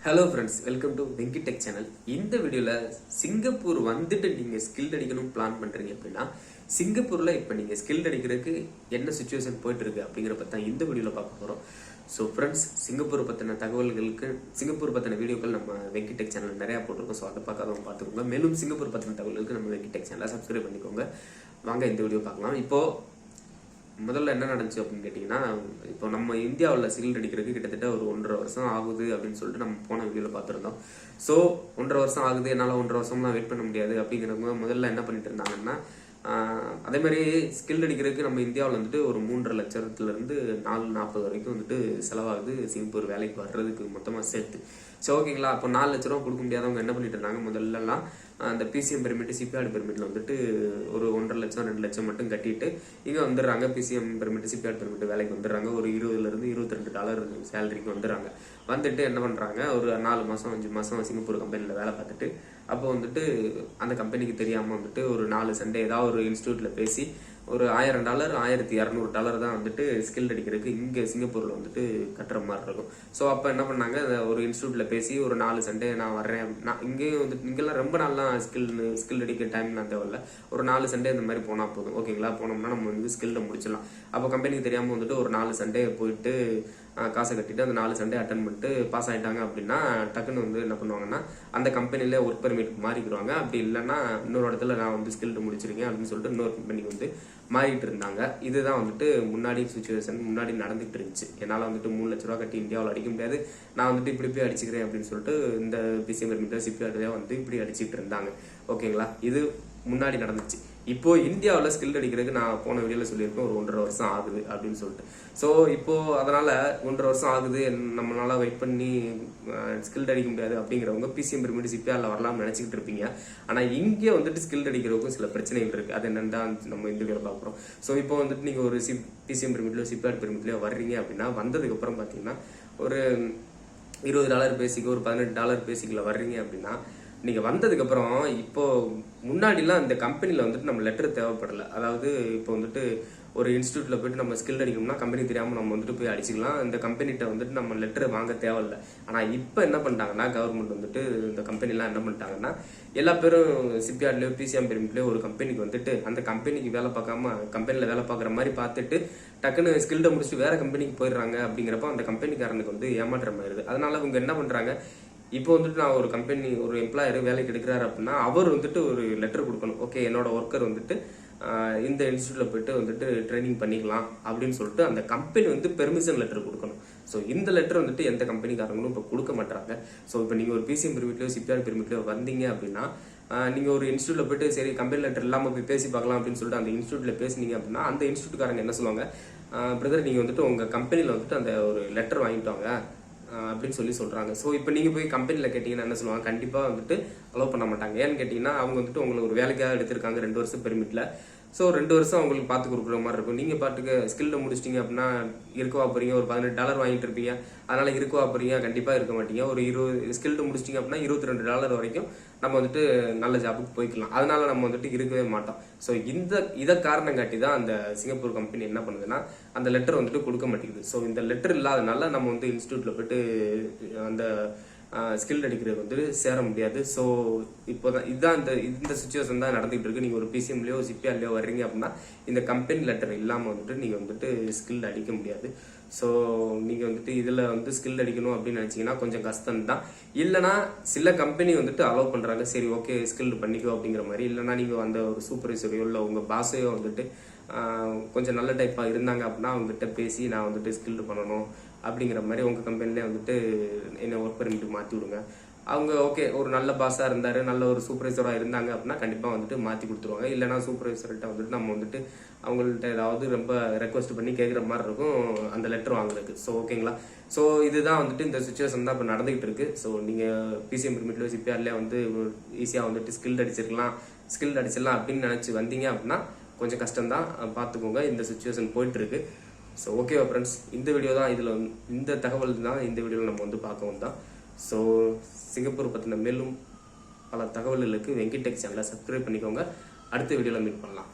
Hello friends, welcome to Venky tech channel. இந்த வீடியோவில் Singapore வந்துட்டு நீங்கள் ஸ்கில் அடிக்கணும் பிளான் பண்ணுறீங்க அப்படின்னா சிங்கப்பூரில் இப்போ நீங்கள் ஸ்கில் அடிக்கிறதுக்கு என்ன சுச்சுவேஷன் போயிட்டு இருக்கு அப்படிங்கிற பற்றி தான் இந்த வீடியோவில் பார்க்க போகிறோம். ஸோ ஃப்ரெண்ட்ஸ், சிங்கப்பூர் பற்றின தகவல்களுக்கு சிங்கப்பூர் பற்றின வீடியோக்கள் நம்ம வெங்கி டெக் சேனல் நிறையா போட்டிருக்கோம். ஸோ அதை பார்க்காதவங்க பார்த்துக்கோங்க. மேலும் சிங்கப்பூர் பற்றின தகவல்களுக்கு நம்ம வெங்கி டெக் சேனலை சப்ஸ்கிரைப் பண்ணிக்கோங்க. வாங்க இந்த வீடியோ பார்க்கலாம். இப்போது முதல்ல என்ன நடந்துச்சு அப்படின்னு கேட்டிங்கன்னா, இப்போ நம்ம இந்தியாவில் ஸ்கில் அடிக்கிறதுக்கு கிட்டத்தட்ட ஒரு 1.5 வருஷம் ஆகுது அப்படின்னு சொல்லிட்டு நம்ம போன வீடியோவில் பார்த்துருந்தோம். ஸோ 1.5 வருஷம் ஆகுது, என்னால் 1.5 வருஷம்லாம் வெயிட் பண்ண முடியாது அப்படிங்கிறவங்க முதல்ல என்ன பண்ணிட்டு இருந்தாங்கன்னா, அதே மாதிரி ஸ்கில் அடிக்கிறதுக்கு நம்ம இந்தியாவில் வந்துட்டு ஒரு 3.5 லட்சத்துலேருந்து 440 வரைக்கும் வந்துட்டு செலவாகுது சிங்கப்பூர் வேலைக்கு வர்றதுக்கு மொத்தமாக சேர்த்து. ஸோ ஓகேங்களா, அப்போ 4 லட்ச ரூபா கொடுக்க முடியாதவங்க என்ன பண்ணிட்டு இருந்தாங்க, முதல்லலாம் அந்த பிசிஎம் பெர்மிட் சிபிஆர் பெர்மிட்ல வந்துட்டு ஒரு 1.5 லட்சம் 2 லட்சம் மட்டும் கட்டிட்டு இங்கே வந்துடுறாங்க. பிசிஎம் பெர்மிட் சிபிஆர் பெர்மிட் வேலைக்கு வந்துடுறாங்க. ஒரு $20 22 சேலரிக்கு வந்துடுறாங்க. வந்துட்டு என்ன பண்ணுறாங்க, ஒரு 4 மாதம் 5 மாதம் சிங்கப்பூர் கம்பெனியில் வேலை பார்த்துட்டு அப்போ வந்துட்டு அந்த கம்பெனிக்கு தெரியாமல் வந்துட்டு ஒரு 4 சண்டே ஏதாவது ஒரு இன்ஸ்டியூட்ல பேசி ஒரு $1000 $1200 தான் வந்துட்டு ஸ்கில் அடிக்கிறதுக்கு இங்கே சிங்கப்பூரில் வந்துட்டு கட்டுற மாதிரி இருக்கும். ஸோ அப்போ என்ன பண்ணாங்க, ஒரு இன்ஸ்டியூட்ல பேசி ஒரு 4 சண்டே நான் வர்றேன். நான் இங்கேயும் வந்துட்டு இங்கெல்லாம் ரொம்ப நாள்லாம் ஸ்கில் அடிக்க டைம்லாம் தேவையில்ல. ஒரு 4 சண்டே இந்த மாதிரி போனால் போதும். ஓகேங்களா, போனோம்னா நம்ம வந்து ஸ்கில்ல முடிச்சிடலாம். அப்போ கம்பெனிக்கு தெரியாமல் வந்துட்டு ஒரு 4 சண்டே போயிட்டு காசை கட்டிட்டு அந்த 4 சண்டே அட்டன் பண்ணிட்டு பாஸ் ஆகிட்டாங்க அப்படின்னா டக்குன்னு வந்து என்ன பண்ணுவாங்கன்னா அந்த கம்பெனியில் ஒர்க் பெர்மிட் மாறிக்கிடுவாங்க. அப்படி இல்லைன்னா இன்னொரு இடத்துல நான் வந்து ஸ்கில்டு முடிச்சிருக்கேன் அப்படின்னு சொல்லிட்டு இன்னொரு கம்பெனிக்கு வந்து மாறிட்டு இருந்தாங்க. இதுதான் வந்துட்டு முன்னாடி சுச்சுவேஷன் முன்னாடி நடந்துகிட்டு இருந்துச்சு. என்னால் வந்துட்டு 3 லட்ச ரூபா கட்டி இந்தியாவில் அடிக்க முடியாது, நான் வந்துட்டு இப்படி போய் அடிச்சுக்கிறேன் அப்படின்னு சொல்லிட்டு இந்த பிசிஎம் பெர்மிட் சிபிஆர்லேயே வந்து இப்படி அடிச்சுட்டு இருந்தாங்க. ஓகேங்களா, இது முன்னாடி நடந்துச்சு. இப்போ இந்தியாவில் ஸ்கில் அடிக்கிறதுக்கு நான் போன வீடியோவில் சொல்லியிருக்கேன் ஒரு 1.5 வருஷம் ஆகுது அப்படின்னு சொல்லிட்டு. ஸோ இப்போ அதனால 1.5 வருஷம் ஆகுது, நம்மளால வெயிட் பண்ணி ஸ்கில் அடிக்க முடியாது அப்படிங்கிறவங்க பிசிஎம் பெர்மிட் சிபிஆர்ல வரலாம்னு நினைச்சிக்கிட்டு இருப்பீங்க. ஆனால் இங்கே வந்துட்டு ஸ்கில் அடிக்கிறதுக்கும் சில பிரச்சனைகள் இருக்கு. அது என்னன்னு தான் நம்ம இந்த வீடியோவில் பார்க்குறோம். ஸோ இப்போ வந்துட்டு நீங்கள் ஒரு பிசிஎம் பெர்மிட்லயோ சிபிஆர் பெர்மிட்லயோ வர்றீங்க அப்படின்னா வந்ததுக்கு அப்புறம் பார்த்தீங்கன்னா ஒரு $20 பேசிக்கு ஒரு $18 பேசிக்கல வர்றீங்க அப்படின்னா நீங்க வந்ததுக்கு அப்புறம் இப்போ முன்னாடிலாம் இந்த கம்பெனில வந்துட்டு நம்ம லெட்டர் தேவைப்படல. அதாவது இப்போ வந்துட்டு ஒரு இன்ஸ்டியூட்ல போயிட்டு நம்ம ஸ்கில் அடிக்கணும்னா கம்பெனி தெரியாம நம்ம வந்துட்டு போய் அடிச்சுக்கலாம். இந்த கம்பெனிட்ட வந்துட்டு நம்ம லெட்டர் வாங்க தேவையில்லை. ஆனா இப்போ என்ன பண்ணிட்டாங்கன்னா கவர்மெண்ட் வந்துட்டு இந்த கம்பெனிலாம் என்ன பண்ணிட்டாங்கன்னா எல்லா பேரும் சிபிஆர்லயோ பிசிஎம் பெர்மிட்லயோ ஒரு கம்பெனிக்கு வந்துட்டு அந்த கம்பெனிக்கு வேலை பார்க்காம கம்பெனில வேலை பார்க்குற மாதிரி பார்த்துட்டு டக்குன்னு ஸ்கில்ட முடிச்சுட்டு வேற கம்பெனிக்கு போயிடுறாங்க. அப்படிங்கிறப்ப அந்த கம்பெனிக்காரனுக்கு வந்து ஏமாற்றம் ஆயிருது. அதனால அவங்க என்ன பண்றாங்க, இப்போ வந்துட்டு நான் ஒரு கம்பெனி ஒரு எம்ப்ளாயர் வேலைக்கு எடுக்கிறாரு அப்படின்னா அவர் வந்துட்டு ஒரு லெட்டர் கொடுக்கணும். ஓகே, என்னோட ஒர்க்கர் வந்துட்டு இந்த இன்ஸ்டியூட்ல போயிட்டு வந்துட்டு ட்ரைனிங் பண்ணிக்கலாம் அப்படின்னு சொல்லிட்டு அந்த கம்பெனி வந்து பெர்மிஷன் லெட்டர் கொடுக்கணும். ஸோ இந்த லெட்டர் வந்துட்டு எந்த கம்பெனிக்காரங்களும் இப்போ கொடுக்க மாட்டாங்க. ஸோ இப்போ நீங்கள் ஒரு பிசிஎம் பெர்மிட்லயோ சிபிஆர் பெர்மிட்லயோ வந்தீங்க அப்படின்னா நீங்கள் ஒரு இன்ஸ்டியூட்ல போயிட்டு சரி கம்பெனி லெட்டர் இல்லாமல் போய் பேசி பார்க்கலாம் அப்படின்னு சொல்லிட்டு அந்த இன்ஸ்டியூட்ல பேசினீங்க அப்படின்னா அந்த இன்ஸ்டியூட்காரங்க என்ன சொல்லுவாங்க, பிரதர் நீங்கள் வந்துட்டு உங்கள் கம்பெனியில் வந்துட்டு அந்த ஒரு லெட்டர் வாங்கிட்டு வாங்க அப்படின்னு சொல்றாங்க. ஸோ இப்போ நீங்கள் போய் கம்பெனியில் கேட்டிங்கன்னா என்ன சொல்லுவாங்க, கண்டிப்பாக வந்துட்டு அலோவ் பண்ண மாட்டாங்க. ஏன்னு கேட்டிங்கன்னா அவங்க வந்துட்டு உங்களுக்கு ஒரு வேலைக்காக எடுத்திருக்காங்க 2 வருஷம் பெர்மிட்ல. ஸோ 2 வருஷம் அவங்களுக்கு பார்த்து கொடுக்குற மாதிரி இருக்கும். நீங்கள் பாட்டுக்கு ஸ்கில்ல முடிச்சிட்டிங்க அப்படின்னா இருக்கவா போறீங்க, ஒரு $18 வாங்கிட்டு இருப்பீங்க, அதனால இருக்கவா போறீங்க, கண்டிப்பாக இருக்க மாட்டீங்க. ஒரு 20 ஸ்கில்டு முடிச்சிட்டிங்க அப்படின்னா $22 வரைக்கும் நம்ம வந்துட்டு நல்ல ஜாபுக்கு போய்க்கலாம். அதனால நம்ம வந்துட்டு இருக்கவே மாட்டோம். ஸோ இதை காரணம் காட்டி தான் அந்த சிங்கப்பூர் கம்பெனி என்ன பண்ணுதுன்னா அந்த லெட்டர் வந்துட்டு கொடுக்க மாட்டேங்குது. ஸோ இந்த லெட்டர் இல்லாதனால நம்ம வந்து இன்ஸ்டியூட்ல போயிட்டு அந்த ஸ்கில் அடிக்கிறது வந்து சேர முடியாது. ஸோ இப்போதான் இதுதான் இந்த சுச்சுவேஷன் தான் நடந்துகிட்டு இருக்கு. நீங்கள் ஒரு பிசிஎம்லயோ சிபிஆர்லயோ வர்றீங்க அப்படின்னா இந்த கம்பெனி லெட்டர் இல்லாமல் வந்துட்டு நீங்கள் வந்துட்டு ஸ்கில் அடிக்க முடியாது. ஸோ நீங்கள் வந்துட்டு இதில் வந்து ஸ்கில் அடிக்கணும் அப்படின்னு நினச்சிங்கன்னா கொஞ்சம் கஷ்டம் தான். இல்லைனா சில கம்பெனி வந்துட்டு அலோவ் பண்ணுறாங்க, சரி ஓகே ஸ்கில் பண்ணிக்கோ அப்படிங்கிற மாதிரி. இல்லைனா நீங்கள் அந்த ஒரு சூப்பர்வைசரையோ இல்லை உங்கள் பாஸையோ வந்துட்டு கொஞ்சம் நல்ல டைப்பாக இருந்தாங்க அப்படின்னா அவங்ககிட்ட பேசி நான் வந்துட்டு ஸ்கில்டு பண்ணணும் அப்படிங்கிற மாதிரி உங்கள் கம்பெனிலே வந்துட்டு என்ன ஒர்க் பெர்மிட் மாற்றி விடுங்க. அவங்க ஓகே ஒரு நல்ல பாஸாக இருந்தார், நல்ல ஒரு சூப்பர்வைசராக இருந்தாங்க அப்படின்னா கண்டிப்பாக வந்துட்டு மாற்றி கொடுத்துருவாங்க. இல்லைனா சூப்பர்வைசர்கிட்ட வந்துட்டு நம்ம வந்துட்டு அவங்கள்ட்ட ஏதாவது ரொம்ப ரெக்வஸ்ட் பண்ணி கேட்குற மாதிரி இருக்கும் அந்த லெட்டர் வாங்குறதுக்கு. ஸோ ஓகேங்களா, ஸோ இதுதான் வந்துட்டு இந்த சுச்சுவேஷன் தான் இப்போ நடந்துகிட்டு இருக்கு. ஸோ நீங்கள் பிசிஎம் பெர்மிட்லயோ சிபிஆர்லேயே வந்து ஈஸியாக வந்துட்டு ஸ்கில் அடிச்சிடலாம் அப்படின்னு நினச்சி வந்தீங்க அப்படின்னா கொஞ்சம் கஷ்டம் தான், பார்த்துக்கோங்க. இந்த சுச்சுவேஷன் போயிட்டு இருக்கு. ஸோ ஓகேவா ஃப்ரெண்ட்ஸ், இந்த வீடியோ தான் இதில் இந்த தகவல் தான் இந்த வீடியோவில் நம்ம வந்து பார்க்கவும் தான். ஸோ சிங்கப்பூர் பற்றின மேலும் பல தகவல்களுக்கு வெங்கி டெக் சேனலை சப்ஸ்கிரைப் பண்ணிக்கோங்க. அடுத்த வீடியோவில் மீட் பண்ணலாம்.